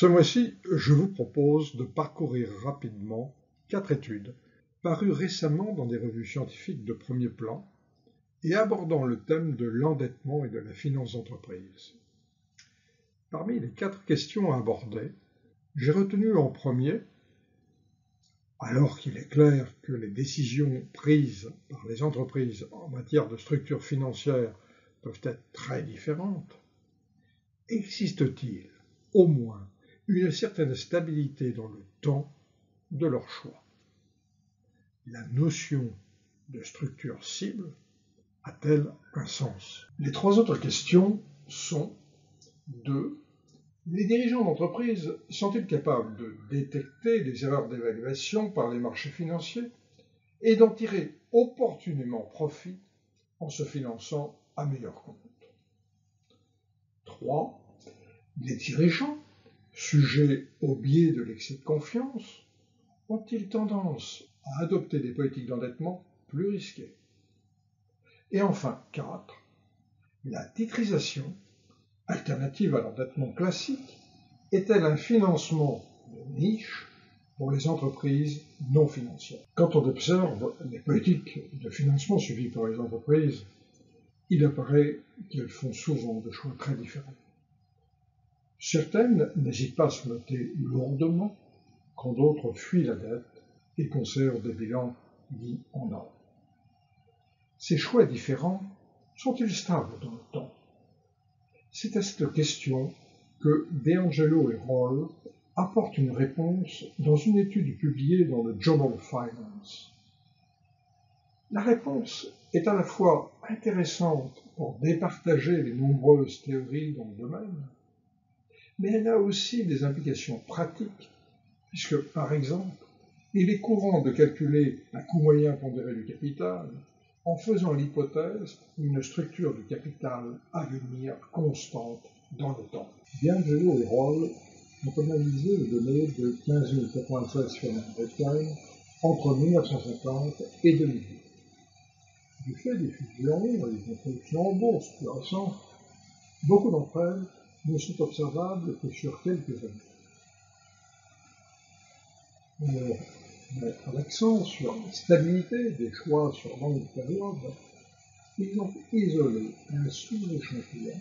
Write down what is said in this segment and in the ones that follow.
Ce mois-ci, je vous propose de parcourir rapidement 4 études parues récemment dans des revues scientifiques de premier plan et abordant le thème de l'endettement et de la finance d'entreprise. Parmi les 4 questions à aborder, j'ai retenu en premier, alors qu'il est clair que les décisions prises par les entreprises en matière de structure financière peuvent être très différentes, existe-t-il au moins une certaine stabilité dans le temps de leur choix? La notion de structure cible a-t-elle un sens? Les 3 autres questions sont 2. Les dirigeants d'entreprise sont-ils capables de détecter les erreurs d'évaluation par les marchés financiers et d'en tirer opportunément profit en se finançant à meilleur compte? 3. Les dirigeants, sujets au biais de l'excès de confiance, ont-ils tendance à adopter des politiques d'endettement plus risquées? Et enfin, 4. La titrisation, alternative à l'endettement classique, est-elle un financement de niche pour les entreprises non financières? Quand on observe les politiques de financement suivies par les entreprises, il apparaît qu'elles font souvent des choix très différents. Certaines n'hésitent pas à se noter lourdement, quand d'autres fuient la dette et conservent des bilans dits en or. Ces choix différents sont-ils stables dans le temps? C'est à cette question que DeAngelo et Roll apportent une réponse dans une étude publiée dans le Journal of Finance. La réponse est à la fois intéressante pour départager les nombreuses théories dans le domaine, mais elle a aussi des implications pratiques, puisque, par exemple, il est courant de calculer un coût moyen pondéré du capital en faisant l'hypothèse d'une structure du capital à venir constante dans le temps. DeAngelo et Roll ont analysé les données de 15 096 firmes américaines entre 1950 et 2010. Du fait des fusions et des introductions en bourse plus récentes, beaucoup d'entre elles ne sont observables que sur quelques années. Pour mettre l'accent sur la stabilité des choix sur longue période, ils ont isolé un sous-échantillon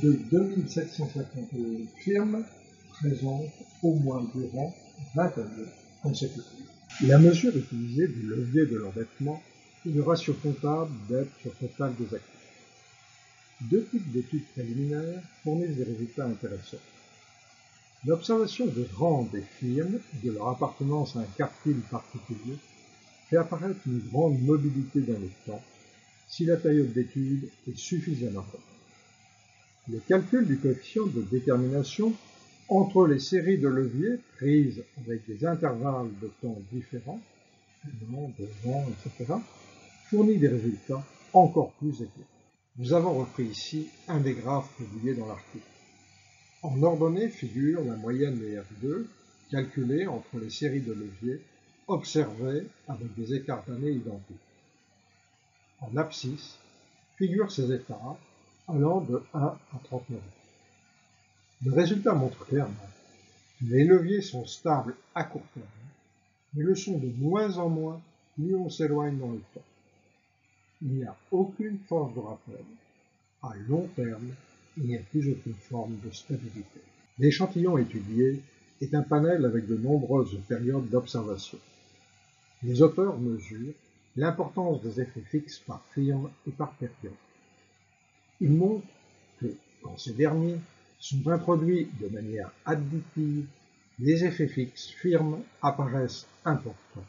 de 2751 firmes présentes au moins durant 20 années consécutives. La mesure utilisée du levier de l'endettement est le ratio comptable dette sur total des actifs. 2 types d'études préliminaires fournissent des résultats intéressants. L'observation des rangs des firmes et de leur appartenance à un quartile particulier fait apparaître une grande mobilité dans le temps si la période d'étude est suffisamment longue. Le calcul du coefficient de détermination entre les séries de leviers prises avec des intervalles de temps différents, 1 an, 2 ans, etc., fournit des résultats encore plus éclairés. Nous avons repris ici un des graphes publiés dans l'article. En ordonnée figure la moyenne des R2, calculée entre les séries de leviers, observées avec des écarts d'années identiques. En abscisse figurent ces écarts allant de 1 à 39 ans. Le résultat montre clairement que les leviers sont stables à court terme, mais le sont de moins en moins plus on s'éloigne dans le temps. Il n'y a aucune force de rappel. À long terme, il n'y a plus aucune forme de stabilité. L'échantillon étudié est un panel avec de nombreuses périodes d'observation. Les auteurs mesurent l'importance des effets fixes par firme et par période. Ils montrent que, quand ces derniers sont introduits de manière additive, les effets fixes firmes apparaissent importants,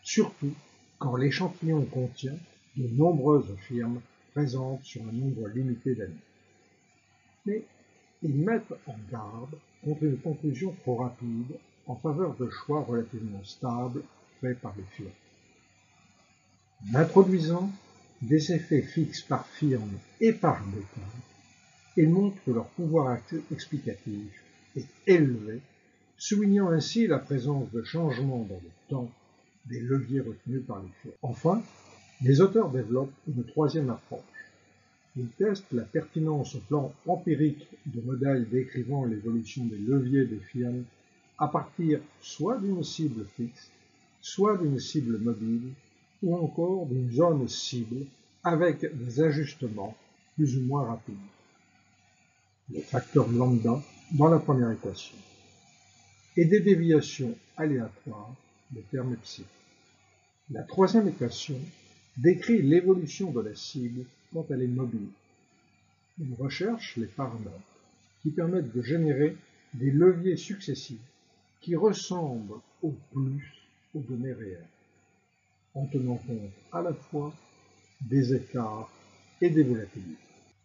surtout quand l'échantillon contient de nombreuses firmes présentes sur un nombre limité d'années. Mais ils mettent en garde contre une conclusion trop rapide en faveur de choix relativement stables faits par les firmes. En introduisant des effets fixes par firme et par détail, ils montrent que leur pouvoir explicatif est élevé, soulignant ainsi la présence de changements dans le temps des leviers retenus par les firmes. Enfin, les auteurs développent une 3e approche. Il teste la pertinence au plan empirique de modèles décrivant l'évolution des leviers des firmes à partir soit d'une cible fixe, soit d'une cible mobile, ou encore d'une zone cible avec des ajustements plus ou moins rapides. Le facteur lambda dans la première équation, et des déviations aléatoires, le terme psi. La troisième équation décrit l'évolution de la cible quand elle est mobile. On recherche les paramètres qui permettent de générer des leviers successifs qui ressemblent au plus aux données réelles, en tenant compte à la fois des écarts et des volatilités.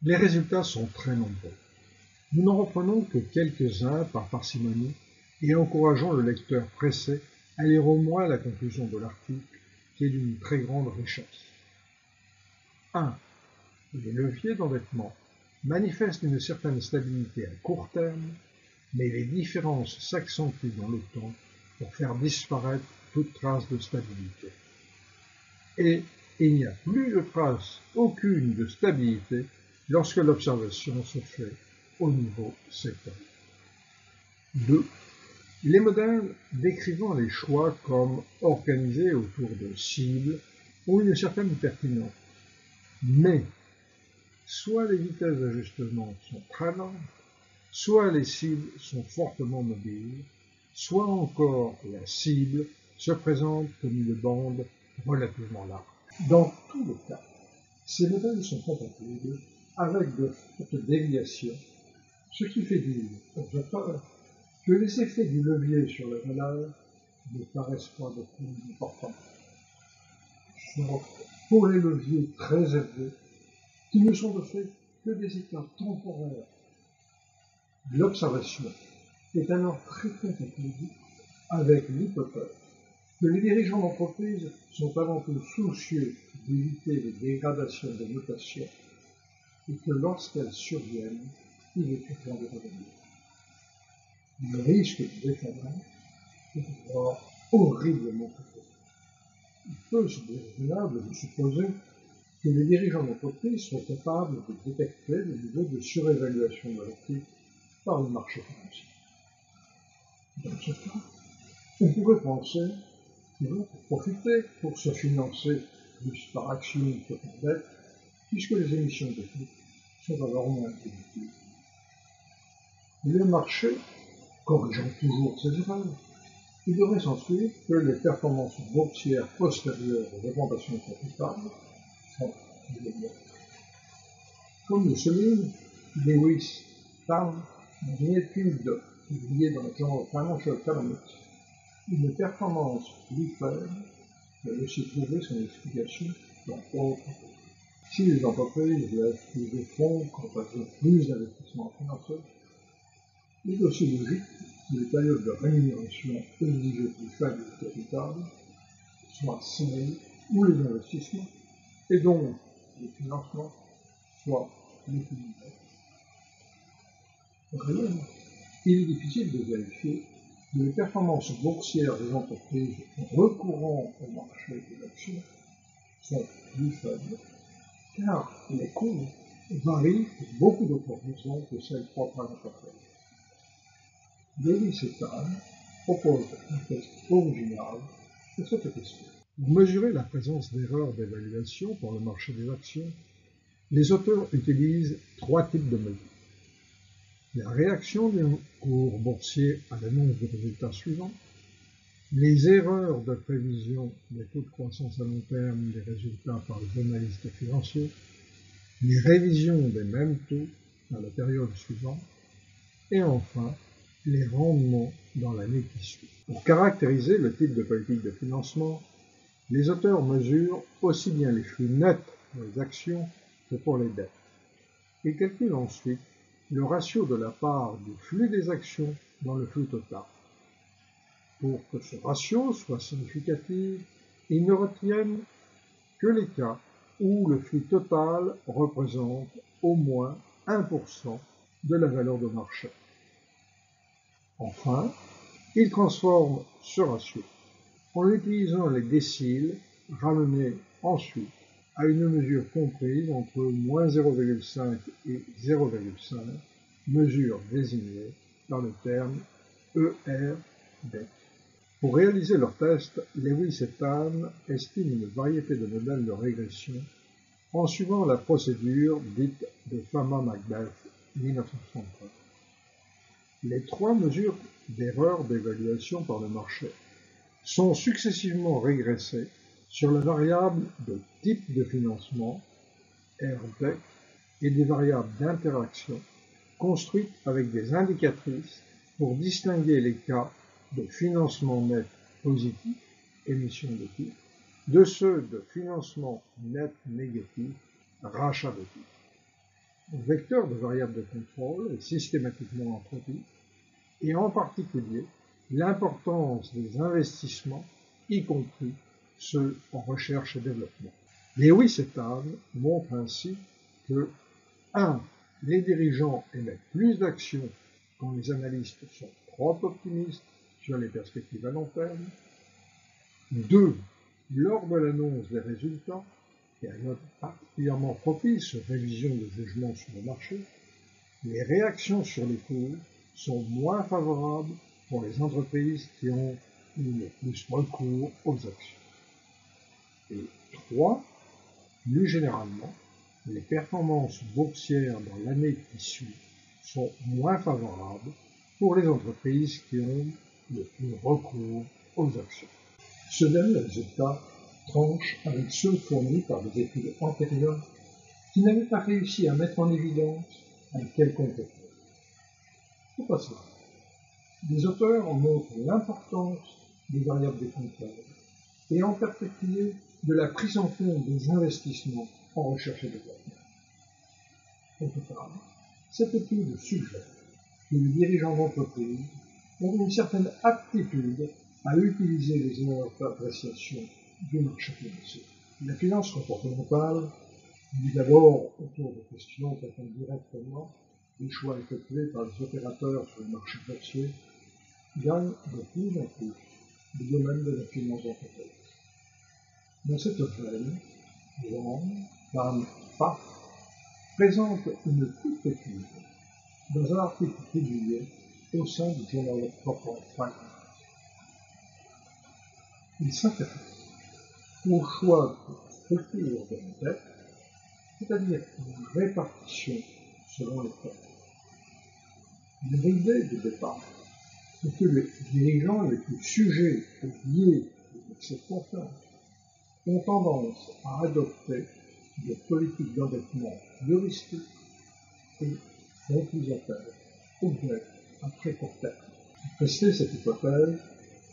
Les résultats sont très nombreux. Nous n'en reprenons que quelques-uns par parcimonie et encourageons le lecteur pressé à lire au moins la conclusion de l'article qui est d'une très grande richesse. 1. Les leviers d'endettement manifestent une certaine stabilité à court terme, mais les différences s'accentuent dans le temps pour faire disparaître toute trace de stabilité. Et il n'y a plus de trace aucune de stabilité lorsque l'observation se fait au niveau sectoriel. 2. Les modèles décrivant les choix comme organisés autour de cibles ont une certaine pertinence, mais soit les vitesses d'ajustement sont très lentes, soit les cibles sont fortement mobiles, soit encore la cible se présente comme une bande relativement large. Dans tous les cas, ces modèles sont compatibles avec de fortes déviations, ce qui fait dire aux auteurs que les effets du levier sur la valeur ne paraissent pas de plus importants. Sauf pour les leviers très élevés, qui ne sont de fait que des écarts temporaires. L'observation est alors très compatible avec l'hypothèse que les dirigeants d'entreprise sont avant tout soucieux d'éviter les dégradations des notations et que lorsqu'elles surviennent, il est urgent de revenir. Le risque de défaillance est alors horriblement élevé. Il peut sembler raisonnable de supposer que les dirigeants d'entreprise sont capables de détecter le niveau de surévaluation de l'actif par le marché financier. Dans ce cas, on pourrait penser qu'ils vont en profiter pour se financer plus par action que par dette, puisque les émissions de titres sont alors moins productives. Le marché, corrigeant toujours ces erreurs, il devrait s'ensuivre que les performances boursières postérieures aux augmentations de capital sont médiocres. Comme le souligne Lewis Town dans une étude publiée dans le genre Financial Economics, une performance plus faible peut aussi trouver son explication dans d'autres choses. Si les entreprises lèvent plus de fonds quand elles ont plus d'investissements financiers, il est aussi logique que les périodes de rémunération exigées plus faibles du capital soient celles où les investissements et donc les financements soient équilibrés. Réellement, il est difficile de vérifier que les performances boursières des entreprises recourant au marché de l'action sont plus faibles, car les cours varient pour beaucoup d'autres raisons que celles propres à l'entreprise. Lewis et Town proposent un test original sur cette question. Pour mesurer la présence d'erreurs d'évaluation pour le marché des actions, les auteurs utilisent trois types de mesures. La réaction des cours boursiers à l'annonce des résultats suivants, les erreurs de prévision des taux de croissance à long terme des résultats par les analystes financiers, les révisions des mêmes taux à la période suivante, et enfin, les rendements dans l'année qui suit. Pour caractériser le type de politique de financement, les auteurs mesurent aussi bien les flux nets pour les actions que pour les dettes. Ils calculent ensuite le ratio de la part du flux des actions dans le flux total. Pour que ce ratio soit significatif, ils ne retiennent que les cas où le flux total représente au moins 1% de la valeur de marché. Enfin, ils transforment ce ratio en utilisant les déciles ramenés ensuite à une mesure comprise entre moins 0,5 et 0,5, mesure désignée par le terme ERDEC. Pour réaliser leur test, Lewis et Tan estiment une variété de modèles de régression en suivant la procédure dite de Fama-Macbeth 1933. Les 3 mesures d'erreur d'évaluation par le marché sont successivement régressées sur la variable de type de financement, RDEC, et des variables d'interaction construites avec des indicatrices pour distinguer les cas de financement net positif, émission de titres, de ceux de financement net négatif, rachat de titres. Le vecteur de variable de contrôle est systématiquement introduit, et en particulier l'importance des investissements, y compris ceux en recherche et développement. Lewis et Tan montrent ainsi que 1. Les dirigeants émettent plus d'actions quand les analystes sont trop optimistes sur les perspectives à long terme. 2. Lors de l'annonce des résultats, période particulièrement propice aux révisions de jugement sur le marché, les réactions sur les cours sont moins favorables pour les entreprises qui ont le plus recours aux actions. Et 3. Plus généralement, les performances boursières dans l'année qui suit sont moins favorables pour les entreprises qui ont le plus recours aux actions. Ce dernier résultat tranche avec ceux fournis par des études antérieures qui n'avaient pas réussi à mettre en évidence un quelconque effet. Pourquoi cela? Les auteurs montrent l'importance des variables des comptables et en particulier de la prise en compte des investissements en recherche et développement. Au total, cette étude suggère que les dirigeants d'entreprise ont une certaine aptitude à utiliser les erreurs d'appréciation du marché financier. La finance comportementale dit d'abord autour de questions traitant directement les choix effectués par les opérateurs sur le marché boursier, gagne de plus en plus le domaine de la finance d'entreprise. Dans cette veine, Wang, Tan, Park présente une toute étude dans un article publié au sein du Journal of Corporate Finance. Il s'intéresse au choix de structure de la dette, c'est-à-dire une répartition selon les thèmes. L'idée de départ est que les dirigeants les plus sujets aux biais de cette confiance ont tendance à adopter des politiques d'endettement plus risquées et font plus appel aux dettes à très court terme. Pour tester cette hypothèse,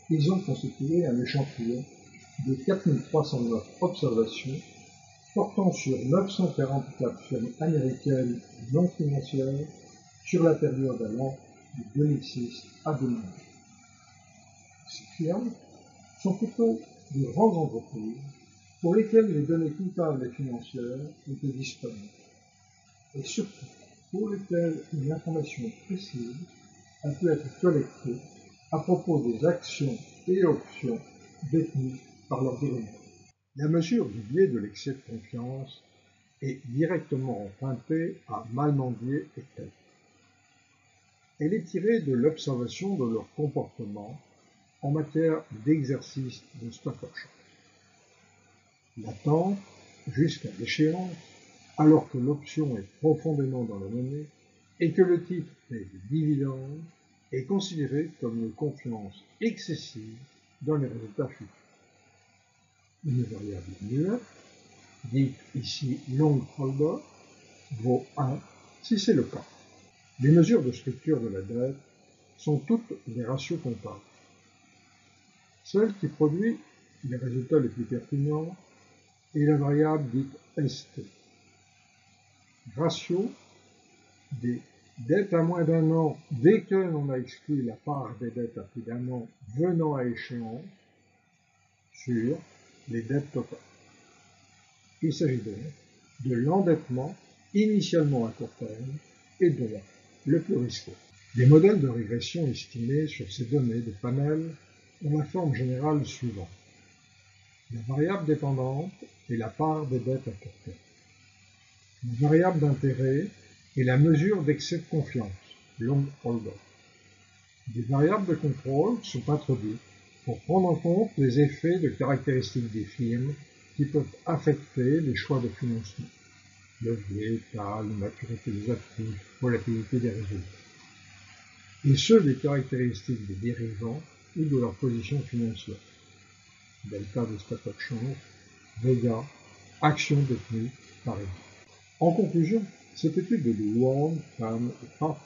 ils ont constitué un échantillon de 4309 observations portant sur 944 firmes américaines non financières sur la période allant de 2006 à 2009. Ces firmes sont plutôt de grandes entreprises pour lesquelles les données comptables et financières étaient disponibles, et surtout pour lesquelles une information précise a pu être collectée à propos des actions et options détenues par leurs dirigeants. La mesure du biais de l'excès de confiance est directement empruntée à Malmendier et Tait. Elle est tirée de l'observation de leur comportement en matière d'exercice de stock option. L'attente jusqu'à l'échéance, alors que l'option est profondément dans la monnaie et que le titre paie des dividendes, est considérée comme une confiance excessive dans les résultats futurs. Une variable muette, dite ici Long-Holder, vaut 1 si c'est le cas. Les mesures de structure de la dette sont toutes des ratios comptables. Celle qui produit les résultats les plus pertinents est la variable dite ST. Ratio des dettes à moins d'un an dès que l'on a exclu la part des dettes à plus d'un an venant à échéance sur les dettes totales. Il s'agit donc de l'endettement initialement à court terme et donc le plus risqué. Les modèles de régression estimés sur ces données de panel ont la forme générale suivante. La variable dépendante et la part des dettes à court terme. La variable d'intérêt est la mesure d'excès de confiance, long holder. Des variables de contrôle sont introduites pour prendre en compte les effets de caractéristiques des firmes qui peuvent affecter les choix de financement. Levier, taille, maturité des actifs, volatilité des résultats. Et ceux des caractéristiques des dirigeants ou de leur position financière. Delta des stocks de change, Vega, actions détenues par exemple. En conclusion, cette étude de Wang, Tan et Pfaff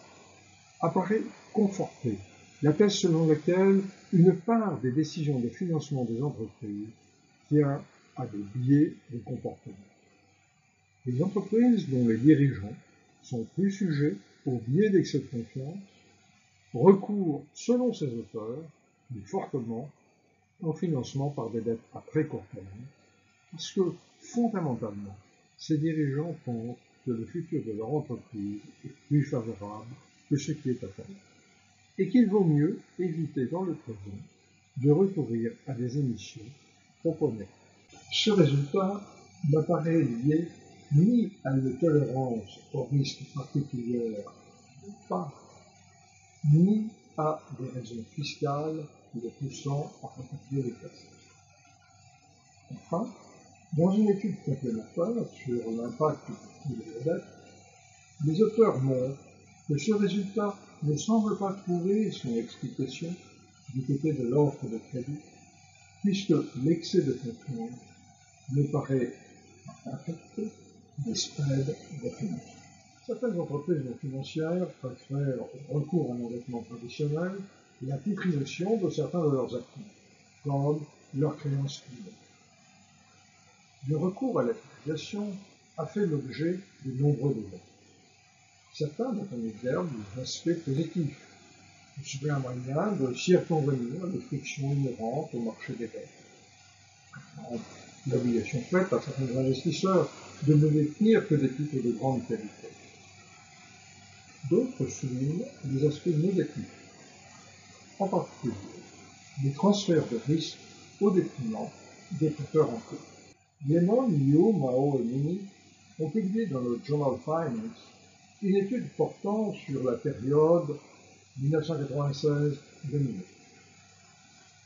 apparaît conforter la thèse selon laquelle une part des décisions de financement des entreprises tient à des biais de comportement. Les entreprises dont les dirigeants sont plus sujets aux biais d'excès de confiance recourent, selon ces auteurs, plus fortement au financement par des dettes à très court terme, parce que, fondamentalement, ces dirigeants pensent que le futur de leur entreprise est plus favorable que ce qui est attendu, et qu'il vaut mieux éviter dans le présent de recourir à des émissions trop honnêtes. Ce résultat n'apparaît lié ni à une tolérance aux risques particulières ou pas, ni à des raisons fiscales les poussant à rétablir les classes. Enfin, dans une étude complémentaire sur l'impact du prix des dettes, les auteurs montrent que ce résultat ne semble pas trouver son explication du côté de l'offre de crédit, puisque l'excès de confiance ne paraît pas affecter des spreads de financement. Certaines entreprises non financières préfèrent, au recours à l'endettement traditionnel, la titrisation de certains de leurs actifs, comme leurs créances privées. Le recours à la titrisation a fait l'objet de nombreux débats. Certains mettent en exergue des aspects positifs. Il serait un moyen de circonvenir les frictions inhérentes au marché des dettes. L'obligation faite à certains investisseurs de ne détenir que des titres de grande qualité. D'autres soulignent les aspects négatifs, en particulier les transferts de risques au détriment des prêteurs en cours. Lemon, Liu, Mao et Mini ont publié dans le Journal Finance une étude portant sur la période 1996-2009.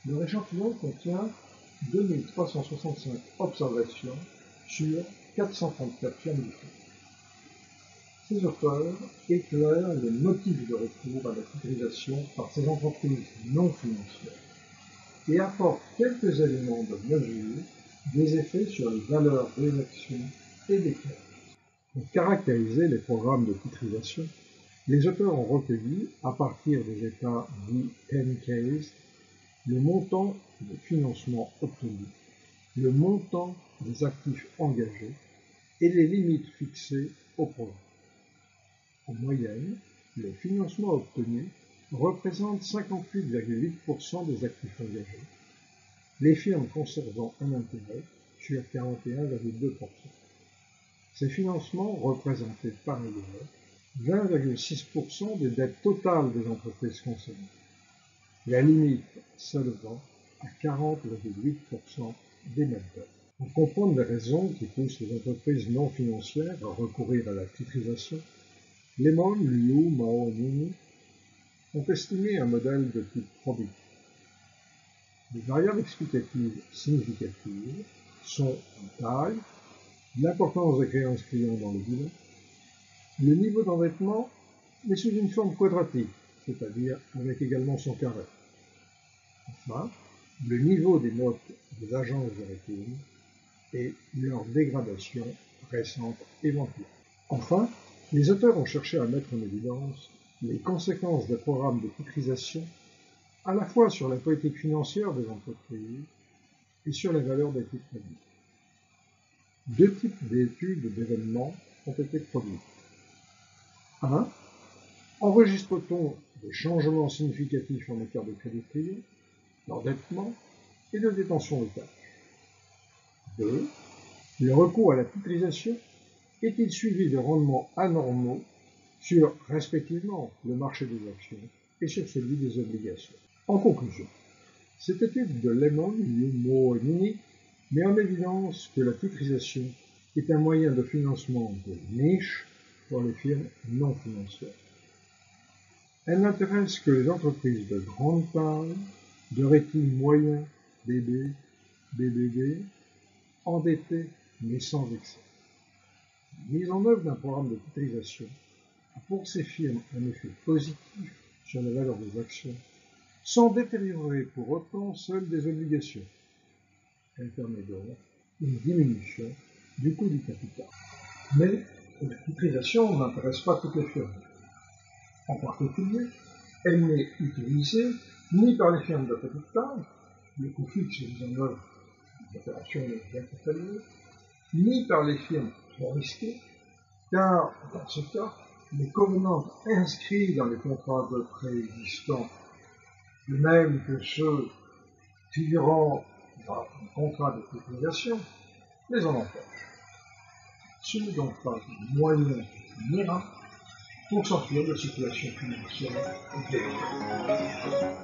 Leur échantillon contient 2365 observations sur 434 firmes différentes. Ces auteurs éclairent les motifs de recours à la titrisation par ces entreprises non financières et apportent quelques éléments de mesure des effets sur les valeurs des actions et des créances. Pour caractériser les programmes de titrisation, les auteurs ont recueilli, à partir des états dits 10 case, le montant de financement obtenu, le montant des actifs engagés et les limites fixées au programme. En moyenne, le financement obtenu représente 58,8% des actifs engagés, les firmes conservant un intérêt sur 41,2%. Ces financements représentaient par ailleurs 20,6% des dettes totales des entreprises concernées, la limite s'élevant à 40,8% des nettes dettes. Pour comprendre les raisons qui poussent les entreprises non financières à recourir à la titrisation, Lemon, Liu, Mao et Mini ont estimé un modèle de type probit. Les variables explicatives significatives sont la taille, l'importance des créances clients dans le bilan, le niveau d'endettement, mais sous une forme quadratique, c'est-à-dire avec également son carré. Enfin, le niveau des notes des agences de rating et leur dégradation récente éventuelle. Enfin, les auteurs ont cherché à mettre en évidence les conséquences des programmes de titrisation à la fois sur la politique financière des entreprises et sur les valeurs des titres publics. Deux types d'études d'événements ont été produits. 1. Enregistre-t-on des changements significatifs en matière de crédit privé, d'endettement et de détention de cash? 2. Le recours à la titrisation est-il suivi de rendements anormaux sur, respectivement, le marché des actions et sur celui des obligations? En conclusion, cette étude de Lemon, Liu, Mao et Mini met en évidence que la titrisation est un moyen de financement de niche pour les firmes non financières. Elle n'intéresse que les entreprises de grande taille, de rating moyen BB, BBB, endettées mais sans excès. La mise en œuvre d'un programme de titrisation a pour ces firmes un effet positif sur la valeur des actions, sans détériorer pour autant celle des obligations. Elle permet donc une diminution du coût du capital. Mais la titrisation n'intéresse pas toutes les firmes. En particulier, elle n'est utilisée ni par les firmes de petite taille, le coût fixe est mis en œuvre des opérations bien évaluées, ni par les firmes trop risquées, car dans ce cas, les covenants inscrits dans les contrats de prêt existants, de même que ceux figurant dans le contrat de titrisation, les en empêchent. Ce n'est donc pas un moyen miracle pour sortir de la situation financière délicate.